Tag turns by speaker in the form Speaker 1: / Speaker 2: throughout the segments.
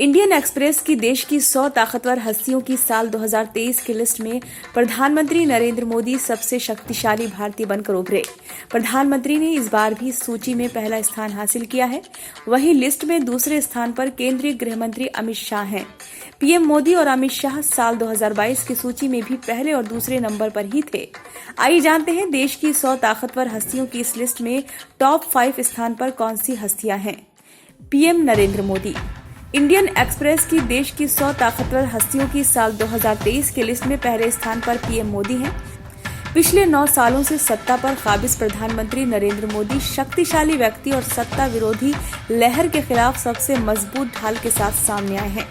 Speaker 1: Indian express की देश की 100 ताकतवर हस्तियों की साल 2023 की लिस्ट में प्रधानमंत्री नरेंद्र मोदी सबसे शक्तिशाली भारतीय बनकर उभरे। प्रधानमंत्री ने इस बार भी सूची में पहला स्थान हासिल किया है। वहीं लिस्ट में दूसरे स्थान पर केंद्रीय गृह मंत्री अमित शाह हैं। पीएम मोदी और अमित शाह साल 2022 की सूची में भी पहले और दूसरे नंबर पर ही थे। आइए जानते हैं देश की 100 ताकतवर हस्तियों की इस लिस्ट में टॉप 5 स्थान पर कौन सी हस्तियां हैं। PM Narendra Modi. Indian express की देश की 100 ताकतवर हस्तियों की साल 2023 की लिस्ट में पहले स्थान पर पीएम मोदी हैं। पिछले 9 सालों से सत्ता पर काबिज प्रधानमंत्री नरेंद्र मोदी शक्तिशाली व्यक्ति और सत्ता विरोधी लहर के खिलाफ सबसे मजबूत ढाल के साथ सामने आए हैं।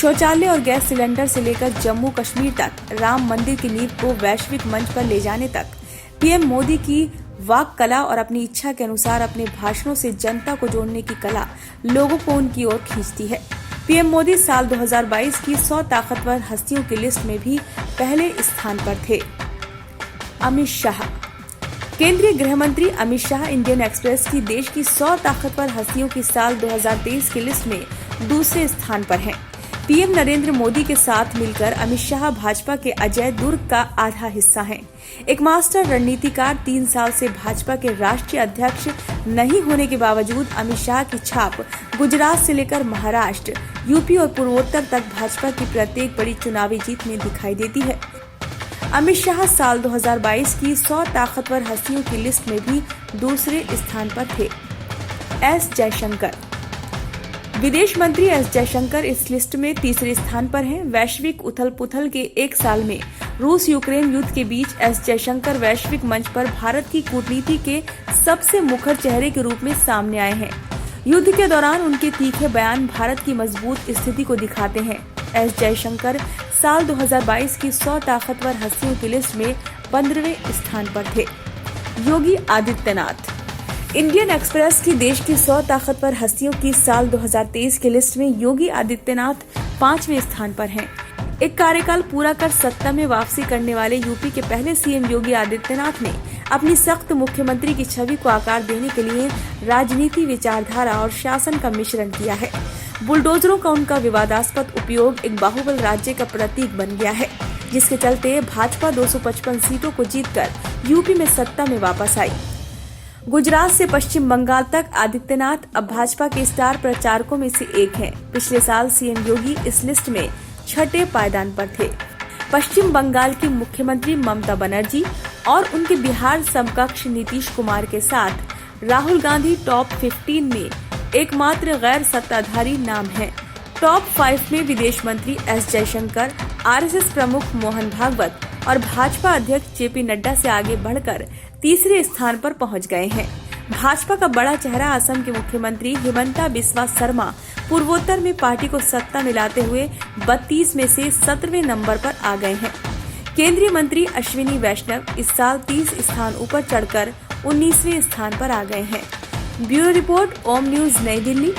Speaker 1: शौचालय और गैस सिलेंडर से लेकर जम्मू कश्मीर तक, राम मंदिर की नींव को वैश्विक मंच पर ले जाने तक, पीएम मोदी की वाक कला और अपनी इच्छा के अनुसार अपने भाषणों से जनता को जोड़ने की कला लोगों को उनकी ओर खींचती है। पीएम मोदी साल 2022 की 100 ताकतवर हस्तियों की लिस्ट में भी पहले स्थान पर थे। अमित शाह। केंद्रीय गृह मंत्री अमित शाह इंडियन एक्सप्रेस की देश की 100 ताकतवर हस्तियों की साल 2023 की लिस्ट में दूसरे स्थान पर हैं। पीएम नरेंद्र मोदी के साथ मिलकर अमित शाह भाजपा के अजय दुर्ग का आधा हिस्सा हैं। एक मास्टर रणनीतिकार, 3 साल से भाजपा के राष्ट्रीय अध्यक्ष नहीं होने के बावजूद अमित शाह की छाप गुजरात से लेकर महाराष्ट्र, यूपी और पूर्वोत्तर तक भाजपा की प्रत्येक बड़ी चुनावी जीत में दिखाई देती है। अमित शाह साल 2022 की 100 ताकतवर हस्तियों की लिस्ट में भी दूसरे स्थान पर थे। एस जयशंकर। विदेश मंत्री एस जयशंकर इस लिस्ट में तीसरे स्थान पर हैं। वैश्विक उथल-पुथल के एक साल में रूस यूक्रेन युद्ध के बीच एस जयशंकर वैश्विक मंच पर भारत की कूटनीति के सबसे मुखर चेहरे के रूप में सामने आए हैं। युद्ध के दौरान उनके तीखे बयान भारत की मजबूत स्थिति को दिखाते हैं। एस जयशंकर साल 2022 की 100 ताकतवर हस्तियों की लिस्ट में 15वें स्थान पर थे। योगी आदित्यनाथ। इंडियन एक्सप्रेस की देश की 100 ताकतवर हस्तियों की साल 2023 की लिस्ट में योगी आदित्यनाथ 5वें स्थान पर हैं। एक कार्यकाल पूरा कर सत्ता में वापसी करने वाले यूपी के पहले सीएम योगी आदित्यनाथ ने अपनी सख्त मुख्यमंत्री की छवि को आकार देने के लिए राजनीति, विचारधारा और शासन का मिश्रण किया है। बुलडोजरों का उनका विवादास्पद उपयोग एक बाहुबल राज्य का प्रतीक बन गया है, जिसके चलते भाजपा 255 सीटों को जीतकर यूपी में सत्ता में वापस आई। गुजरात से पश्चिम बंगाल तक आदित्यनाथ अब भाजपा के स्टार प्रचारकों में से एक हैं। पिछले साल सीएम योगी इस लिस्ट में 6ठे पायदान पर थे। पश्चिम बंगाल की मुख्यमंत्री ममता बनर्जी और उनके बिहार समकक्ष नीतीश कुमार के साथ राहुल गांधी टॉप 15 में एकमात्र गैर सत्ताधारी नाम हैं। टॉप 5 में विदेश मंत्री एस जयशंकर, आरएसएस प्रमुख मोहन भागवत और भाजपा अध्यक्ष जेपी नड्डा से आगे बढ़कर तीसरे स्थान पर पहुंच गए हैं। भाजपा का बड़ा चेहरा असम के मुख्यमंत्री हिमंता बिस्वा शर्मा पूर्वोत्तर में पार्टी को सत्ता मिलाते हुए 32 में से 17वें नंबर पर आ गए हैं। केंद्रीय मंत्री अश्विनी वैष्णव इस साल 30 स्थान ऊपर चढ़कर 19वें स्थान पर आ गए हैं। ब्यूरो रिपोर्ट, ओम न्यूज, नई दिल्ली।